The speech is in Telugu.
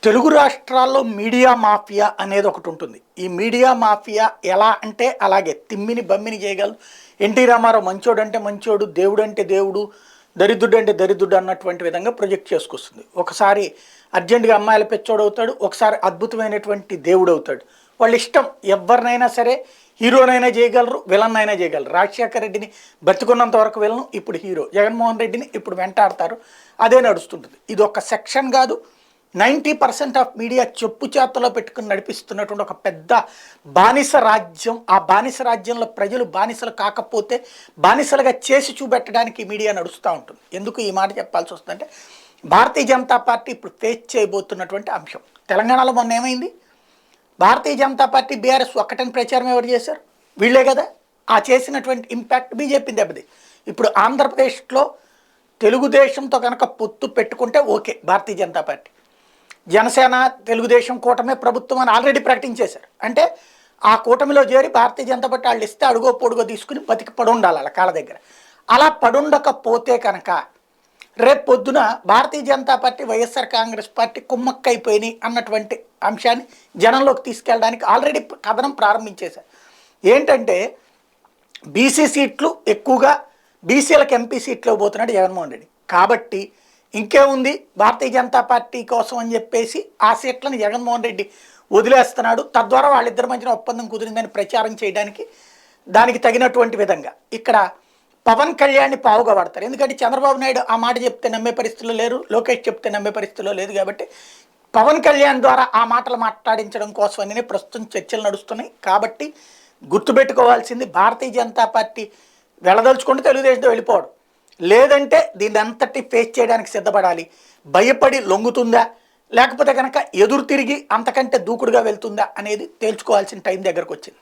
తెలుగు రాష్ట్రాల్లో మీడియా మాఫియా అనేది ఒకటి ఉంటుంది. ఈ మీడియా మాఫియా ఎలా అంటే అలాగే తిమ్మిని బమ్మిని చేయగలరు. ఎన్టీ రామారావు మంచోడు అంటే మంచోడు, దేవుడు అంటే దేవుడు, దరిద్రుడు అంటే దరిద్రుడు అన్నటువంటి విధంగా ప్రొజెక్ట్ చేసుకొస్తుంది. ఒకసారి అర్జెంటుగా అమ్మాయిల పెచ్చోడు అవుతాడు, ఒకసారి అద్భుతమైనటువంటి దేవుడు అవుతాడు. వాళ్ళ ఇష్టం. ఎవరినైనా సరే హీరోనైనా చేయగలరు, విలన్ అయినా చేయగలరు. రాజశేఖర రెడ్డిని బతికున్నంత వరకు విలను, ఇప్పుడు హీరో. జగన్మోహన్ రెడ్డిని ఇప్పుడు వెంటాడతారు. అదే నడుస్తుంటుంది. ఇది ఒక సెక్షన్ కాదు, 90% ఆఫ్ మీడియా చెప్పు చేతలో పెట్టుకుని నడిపిస్తున్నటువంటి ఒక పెద్ద బానిస రాజ్యం. ఆ బానిస రాజ్యంలో ప్రజలు బానిసలు కాకపోతే బానిసలుగా చేసి చూపెట్టడానికి మీడియా నడుస్తూ ఉంటుంది. ఎందుకు ఈ మాట చెప్పాల్సి వస్తుందంటే, భారతీయ జనతా పార్టీ ఇప్పుడు ఫేస్ చేయబోతున్నటువంటి అంశం. తెలంగాణలో మొన్న ఏమైంది? భారతీయ జనతా పార్టీ బీఆర్ఎస్ ఒక్కటని ప్రచారం ఎవరు చేశారు? వీళ్ళే కదా. ఆ చేసినటువంటి ఇంపాక్ట్ బీజేపీ దెబ్బది. ఇప్పుడు ఆంధ్రప్రదేశ్లో తెలుగుదేశంతో కనుక పొత్తు పెట్టుకుంటే ఓకే, భారతీయ జనతా పార్టీ. జనసేన తెలుగుదేశం కూటమే ప్రభుత్వం అని ఆల్రెడీ ప్రకటించేశారు. అంటే ఆ కూటమిలో చేరి భారతీయ జనతా పార్టీ వాళ్ళు ఇస్తే అడుగో పొడుగో తీసుకుని బతికి పడుండాలి వాళ్ళ కాళ్ళ దగ్గర. అలా పడుండకపోతే కనుక రేపు పొద్దున భారతీయ జనతా పార్టీ వైఎస్ఆర్ కాంగ్రెస్ పార్టీ కుమ్మక్కైపోయినాయి అన్నటువంటి అంశాన్ని జనంలోకి తీసుకెళ్ళడానికి ఆల్రెడీ కథనం ప్రారంభించేశారు. ఏంటంటే బీసీ సీట్లు ఎక్కువగా బీసీలకు ఎంపీ సీట్లు పోతున్నాడు జగన్మోహన్ రెడ్డి. కాబట్టి ఇంకేముంది, భారతీయ జనతా పార్టీ కోసం అని చెప్పేసి ఆ సీట్లను జగన్మోహన్ రెడ్డి వదిలేస్తున్నాడు. తద్వారా వాళ్ళిద్దరి మధ్యన ఒప్పందం కుదిరిందని ప్రచారం చేయడానికి దానికి తగినటువంటి విధంగా ఇక్కడ పవన్ కళ్యాణ్ని పావుగా వాడతారు. ఎందుకంటే చంద్రబాబు నాయుడు ఆ మాట చెప్తే నమ్మే పరిస్థితుల్లో లేరు, లోకేష్ చెప్తే నమ్మే పరిస్థితుల్లో లేదు. కాబట్టి పవన్ కళ్యాణ్ ద్వారా ఆ మాటలు మాట్లాడించడం కోసం అని ప్రస్తుతం చర్చలు నడుస్తున్నాయి. కాబట్టి గుర్తుపెట్టుకోవాల్సింది, భారతీయ జనతా పార్టీ వెళ్ళదలుచుకుంటే తెలుగుదేశంతో వెళ్ళిపోవడం, లేదంటే దీన్ని అంతటి ఫేస్ చేయడానికి సిద్ధపడాలి. భయపడి లొంగుతుందా, లేకపోతే కనుక ఎదురు తిరిగి అంతకంటే దూకుడుగా వెళ్తుందా అనేది తేల్చుకోవాల్సిన టైం దగ్గరకు వచ్చింది.